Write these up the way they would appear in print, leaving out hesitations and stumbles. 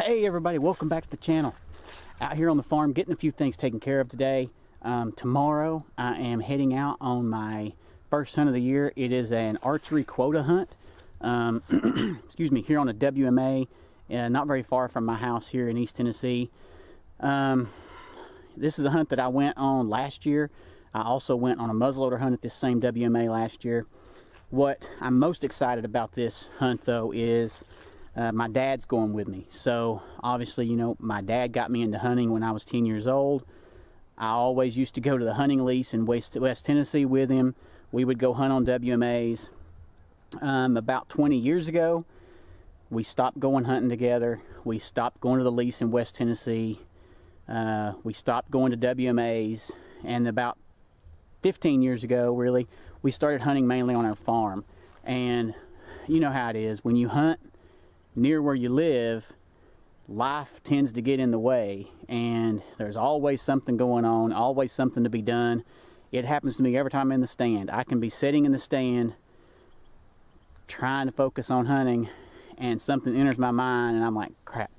Hey everybody, welcome back to the channel. Out here on the farm getting a few things taken care of today. Tomorrow I am heading out on my first hunt of the year. It is an archery quota hunt. Excuse me, here on a WMA, not very far from my house here in East Tennessee. This is a hunt that I went on last year. I also went on a muzzleloader hunt at this same WMA last year. What I'm most excited about this hunt though is my dad's going with me. So obviously, you know, my dad got me into hunting when I was 10 years old. I always used to go to the hunting lease in West Tennessee with him. We would go hunt on WMAs. About 20 years ago, we stopped going hunting together. We stopped going to the lease in West Tennessee. We stopped going to WMAs. And about 15 years ago, really, we started hunting mainly on our farm. And you know how it is. When you hunt near where you live, life tends to get in the way, and there's always something going on, always something to be done. It happens to me every time I'm in the stand. I can be sitting in the stand trying to focus on hunting, and something enters my mind and I'm like, crap,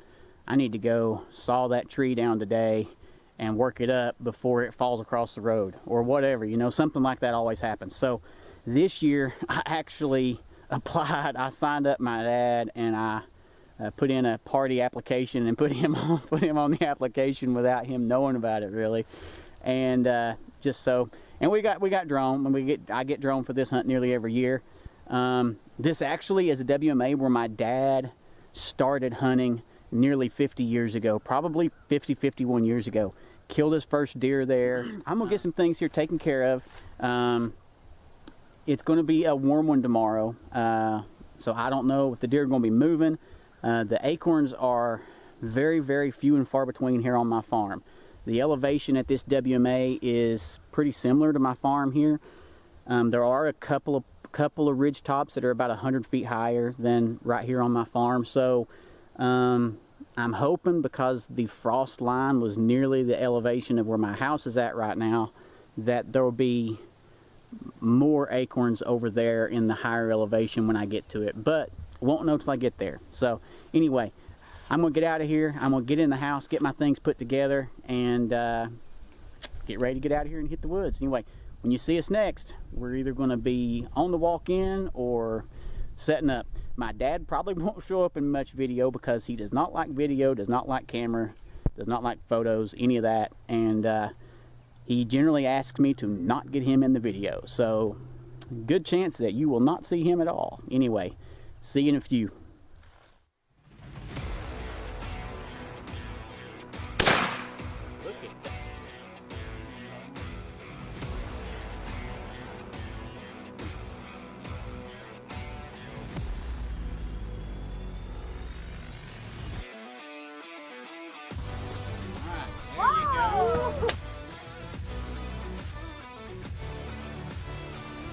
I need to go saw that tree down today and work it up before it falls across the road or whatever, you know, something like that always happens. So this year I actually applied. I signed up my dad, and I put in a party application and put him on the application without him knowing about it really. And just so, and we got drone, and I get drone for this hunt nearly every year. This actually is a WMA where my dad started hunting nearly 50 years ago, probably 51 years ago. Killed his first deer there. I'm gonna get some things here taken care of. It's going to be a warm one tomorrow, so I don't know if the deer are going to be moving. The acorns are very, very few and far between here on my farm. The elevation at this WMA is pretty similar to my farm here. There are a couple of ridge tops that are about 100 feet higher than right here on my farm. So I'm hoping, because the frost line was nearly the elevation of where my house is at right now, that there will be more acorns over there in the higher elevation when I get to it, but won't know till I get there. So anyway, I'm gonna get out of here. I'm gonna get in the house, get my things put together, and get ready to get out of here and hit the woods. Anyway, when you see us next, we're either gonna be on the walk-in or setting up. My dad probably won't show up in much video because he does not like video, does not like camera, does not like photos, any of that, and he generally asks me to not get him in the video, so good chance that you will not see him at all. Anyway, see you in a few. Look at that. All right, there you go.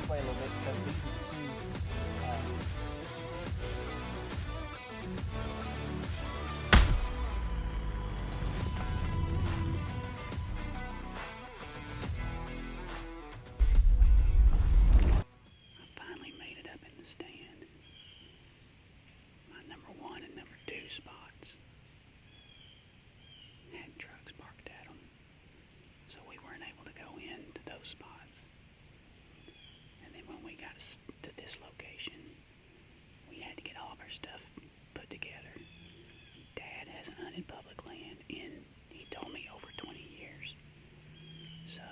A little bit because these are I finally made it up in the stand. My number 1 and number 2 spots had trucks parked at them, so we weren't able to go into those spots. When we got to this location, we had to get all of our stuff put together. Dad hasn't hunted public land in, he told me, over 20 years. So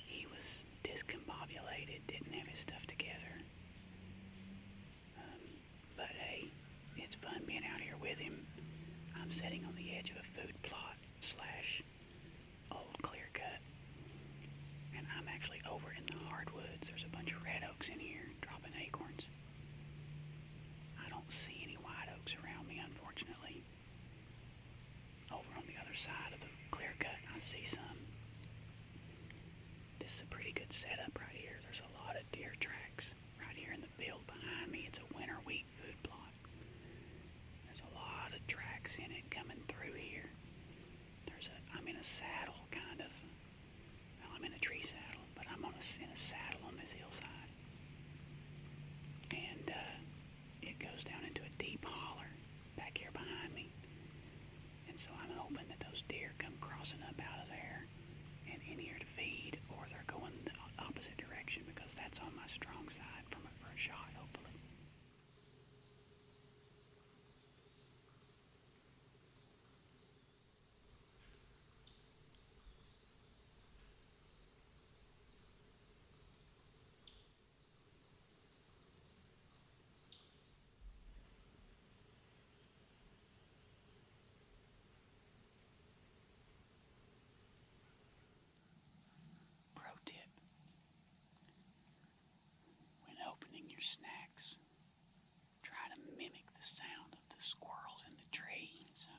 he was discombobulated, didn't have his stuff together. But hey, it's fun being out here with him. I'm sitting on the edge of a food plot / old clear cut. And I'm actually over in the hardwoods. There's a bunch of red oaks in here dropping acorns. I don't see any white oaks around me, unfortunately. Over on the other side of the clear cut, I see some. This is a pretty good setup right here. There's a lot of deer tracks right here in the field behind me. It's a winter wheat food plot. There's a lot of tracks in it coming through here. I'm in a saddle, kind of. Well, I'm in a tree saddle, but I'm in a saddle on this hillside. And it goes down into a deep holler back here behind me. crossing up out of there and in here to feed, or they're going the opposite direction, because that's on my strong side for a shot, hopefully. Pro tip: when opening your snacks, try to mimic the sound of the squirrels in the tree. So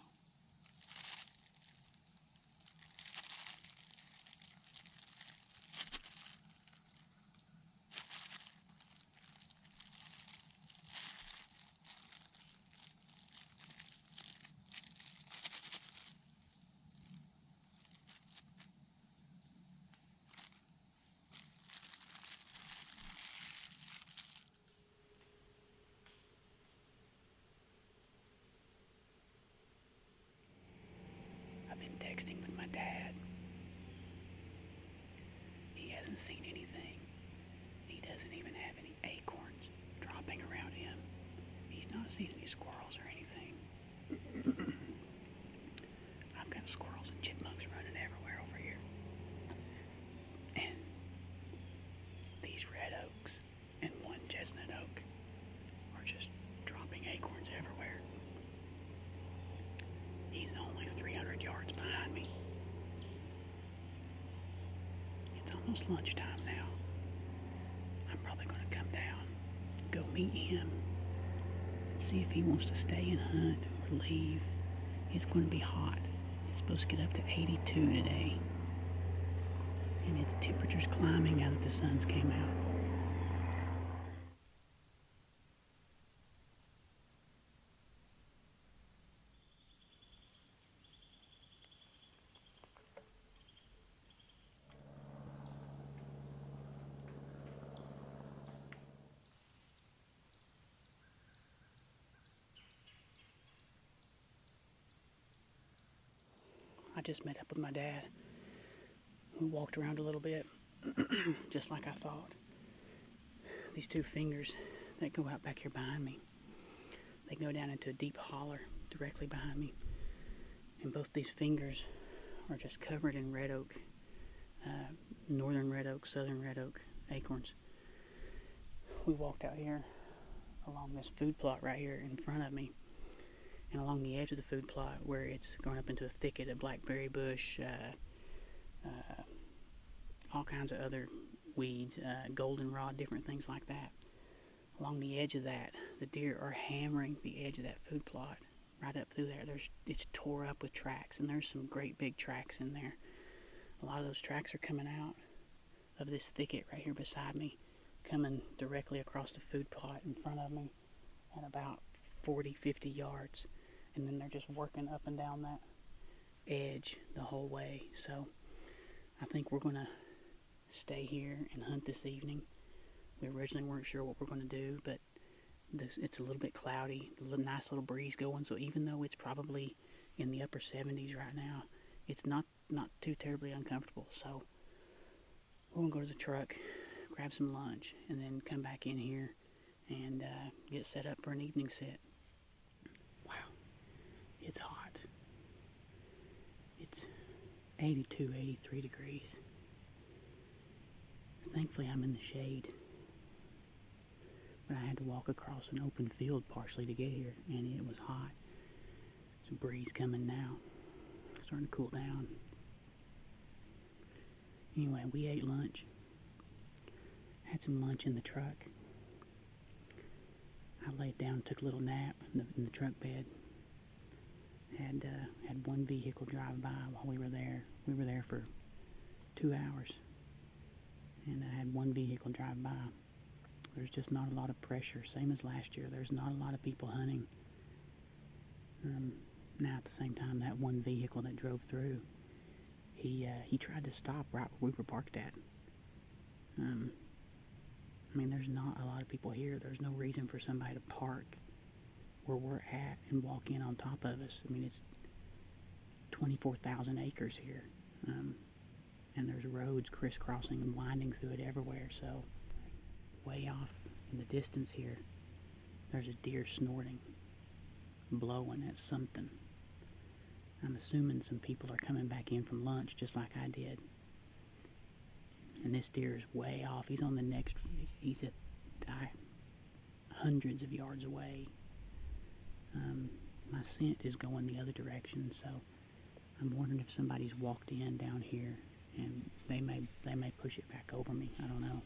I've been texting with my dad. He hasn't seen anything. He doesn't even have any acorns dropping around him. He's not seen any squirrels or anything. I've got squirrels and chipmunks running everywhere over here. And these red oaks and one chestnut oak are just dropping acorns everywhere. He's only 300 yards behind me. It's almost lunchtime now. I'm probably going to come down, go meet him, see if he wants to stay and hunt or leave. It's going to be hot. It's supposed to get up to 82 today. And its temperature's climbing now that the sun's came out. I just met up with my dad. We walked around a little bit, just like I thought. These two fingers that go out back here behind me, they go down into a deep holler directly behind me. And both these fingers are just covered in red oak, northern red oak, southern red oak acorns. We walked out here along this food plot right here in front of me, and along the edge of the food plot where it's going up into a thicket of blackberry bush, all kinds of other weeds, goldenrod, different things like that. Along the edge of that, the deer are hammering the edge of that food plot right up through there. It's tore up with tracks, and there's some great big tracks in there. A lot of those tracks are coming out of this thicket right here beside me, coming directly across the food plot in front of me at about 40-50 yards. And then they're just working up and down that edge the whole way. So I think we're going to stay here and hunt this evening. We originally weren't sure what we're going to do, but it's a little bit cloudy, a nice little breeze going, so even though it's probably in the upper 70s right now, it's not too terribly uncomfortable. So we're going to go to the truck, grab some lunch, and then come back in here and get set up for an evening set. Wow, it's hot. It's 82, 83 degrees. Thankfully I'm in the shade, but I had to walk across an open field partially to get here, and it was hot. There's a breeze coming now, starting to cool down. Anyway, we ate lunch, had some lunch in the truck. I laid down, took a little nap in the truck bed. Had one vehicle drive by while we were there. We were there for 2 hours, and I had one vehicle drive by. There's just not a lot of pressure, same as last year. There's not a lot of people hunting. Now at the same time, that one vehicle that drove through, he tried to stop right where we were parked at. I mean, there's not a lot of people here. There's no reason for somebody to park where we're at and walk in on top of us. I mean, it's 24,000 acres here, and there's roads crisscrossing and winding through it everywhere. So way off in the distance here, there's a deer snorting, blowing at something. I'm assuming some people are coming back in from lunch just like I did. And this deer is way off. He's on the next, he's at hundreds of yards away. My scent is going the other direction, so I'm wondering if somebody's walked in down here and they may push it back over me. I don't know.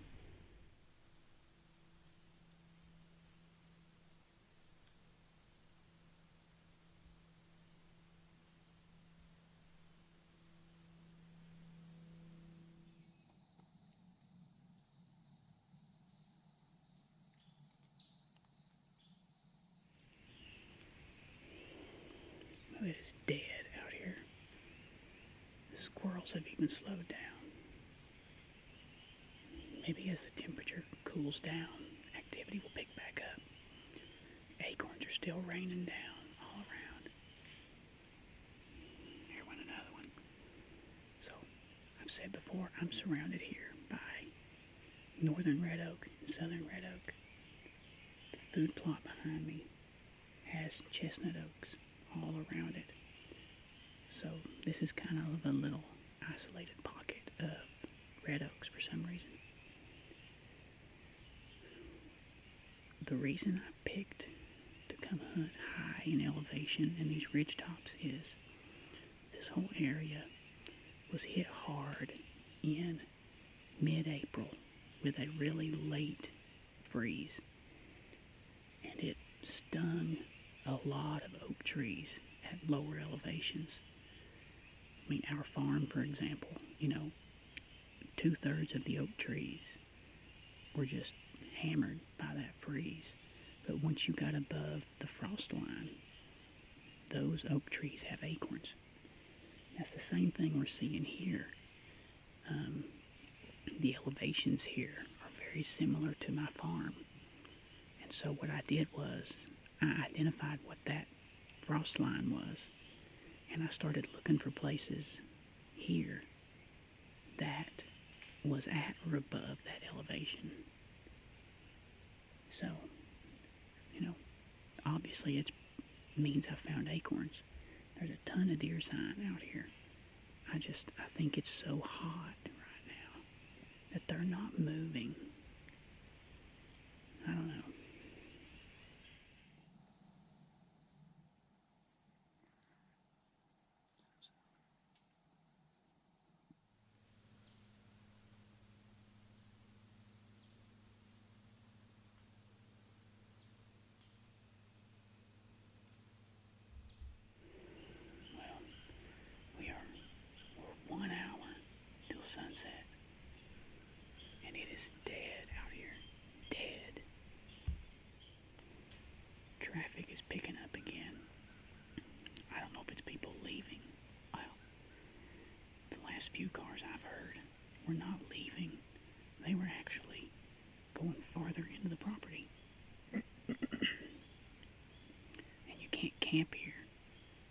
It is dead out here. The squirrels have even slowed down. Maybe as the temperature cools down, activity will pick back up. Acorns are still raining down all around. Here went another one. So, I've said before, I'm surrounded here by northern red oak and southern red oak. The food plot behind me has chestnut oaks all around it. So this is kind of a little isolated pocket of red oaks for some reason. The reason I picked to come hunt high in elevation in these ridge tops is this whole area was hit hard in mid-April with a really late freeze, and it stung a lot of oak trees at lower elevations. I mean, our farm, for example, 2/3 of the oak trees were just hammered by that freeze. But once you got above the frost line, those oak trees have acorns. That's the same thing we're seeing here. The elevations here are very similar to my farm. And so what I did was I identified what that frost line was, and I started looking for places here that was at or above that elevation. So, obviously it means I found acorns. There's a ton of deer sign out here. I think it's so hot right now that they're not moving. I don't know. We're 1 hour till sunset, and it is dead out here. Dead. Traffic is picking up again. I don't know if it's people leaving. Well, the last few cars I've heard were not leaving. They were actually going farther into the property. And you can't camp here,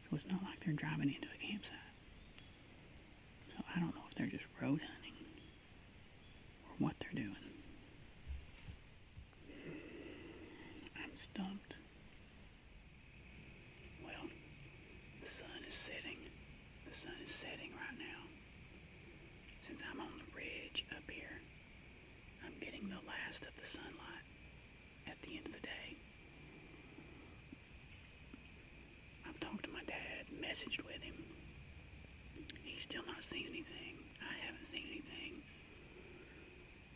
so it's not like they're driving into a campsite. So I don't know if they're just road hunting or what they're doing. I'm stumped. Well, the sun is setting. The sun is setting right now. Since I'm on the ridge up here, I'm getting the last of the sunlight at the end of the day. I've talked to my dad, messaged with him. He's still not seen anything. I haven't seen anything.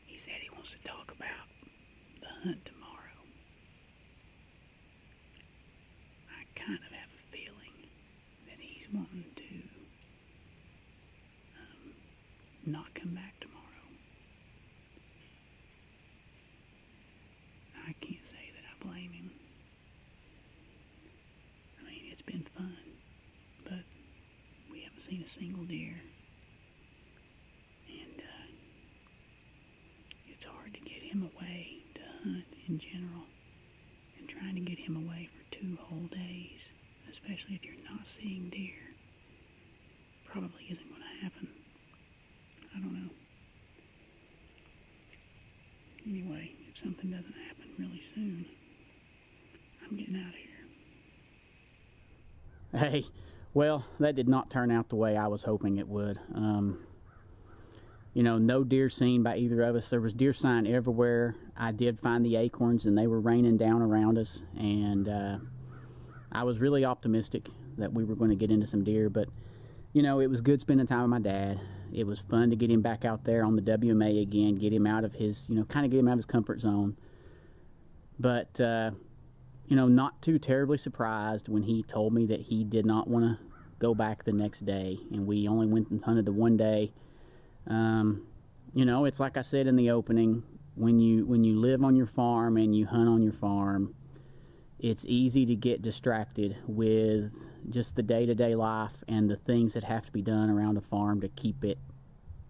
He said he wants to talk about the hunt tomorrow. I kind of have a feeling that he's wanting to not come back tomorrow. I can't say that I blame him. I mean, it's been fun, but we haven't seen a single deer. And it's hard to get him away to hunt in general. And trying to get him away for 2 whole days, especially if you're not seeing deer, probably isn't going to happen. I don't know. Anyway, if something doesn't happen really soon, I'm getting out of here. Hey, well, that did not turn out the way I was hoping it would. You know, no deer seen by either of us. There was deer sign everywhere. I did find the acorns, and they were raining down around us, and I was really optimistic that we were going to get into some deer, but you know, it was good spending time with my dad. It was fun to get him back out there on the WMA again, get him out of his, you know, kind of get him out of his comfort zone. But you know, not too terribly surprised when he told me that he did not want to go back the next day, and we only went and hunted the one day. You know, it's like I said in the opening, when you live on your farm and you hunt on your farm, it's easy to get distracted with just the day-to-day life and the things that have to be done around a farm to keep it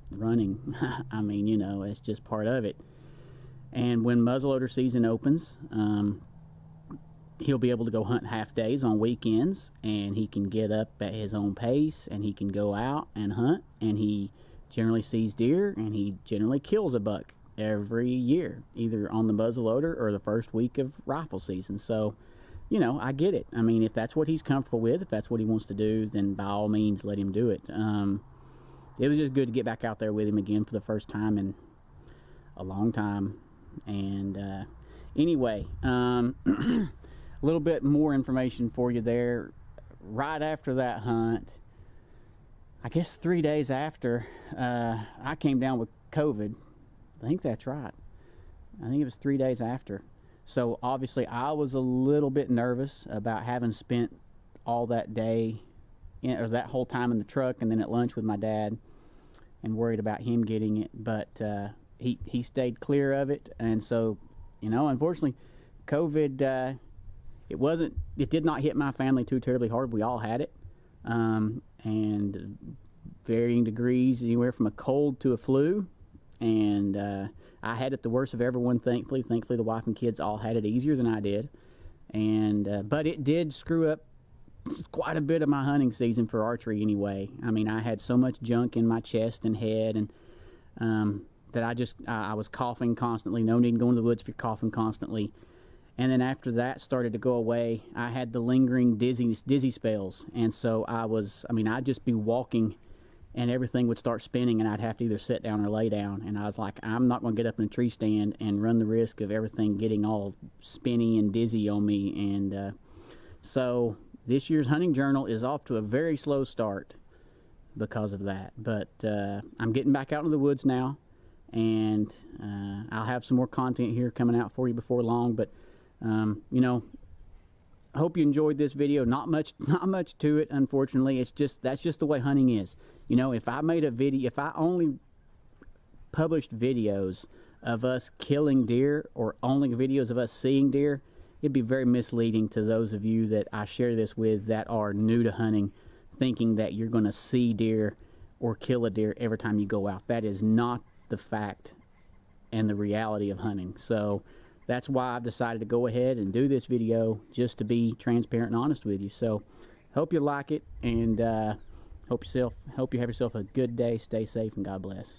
running. I mean, you know, it's just part of it. And when muzzleloader season opens, he'll be able to go hunt half days on weekends, and he can get up at his own pace, and he can go out and hunt, and he generally sees deer, and he generally kills a buck every year, either on the muzzleloader or the first week of rifle season. So, you know, I get it. I mean, if that's what he's comfortable with, if that's what he wants to do, then by all means let him do it. It was just good to get back out there with him again for the first time in a long time. And anyway, a little bit more information for you there. Right after that hunt, I guess 3 days after, I came down with COVID. I think that's right. I think it was 3 days after. So obviously I was a little bit nervous about having spent all that day, or that whole time in the truck and then at lunch with my dad, and worried about him getting it. But he stayed clear of it. And so, you know, unfortunately, COVID, it did not hit my family too terribly hard. We all had it. And varying degrees, anywhere from a cold to a flu. And I had it the worst of everyone, thankfully. Thankfully, the wife and kids all had it easier than I did. And but it did screw up quite a bit of my hunting season for archery anyway. I mean, I had so much junk in my chest and head, and that I was coughing constantly. No need to go into the woods if you're coughing constantly. And then after that started to go away, I had the lingering dizzy spells. And so I'd just be walking and everything would start spinning, and I'd have to either sit down or lay down. And I was like, I'm not going to get up in a tree stand and run the risk of everything getting all spinny and dizzy on me. And so this year's hunting journal is off to a very slow start because of that. But I'm getting back out into the woods now, and I'll have some more content here coming out for you before long. But you know, I hope you enjoyed this video. Not much to it, unfortunately. That's just the way hunting is. You know, if I only published videos of us killing deer, or only videos of us seeing deer, it'd be very misleading to those of you that I share this with that are new to hunting, thinking that you're going to see deer or kill a deer every time you go out. That is not the fact and the reality of hunting. So that's why I've decided to go ahead and do this video, just to be transparent and honest with you. So hope you like it, and hope you have yourself a good day. Stay safe, and God bless.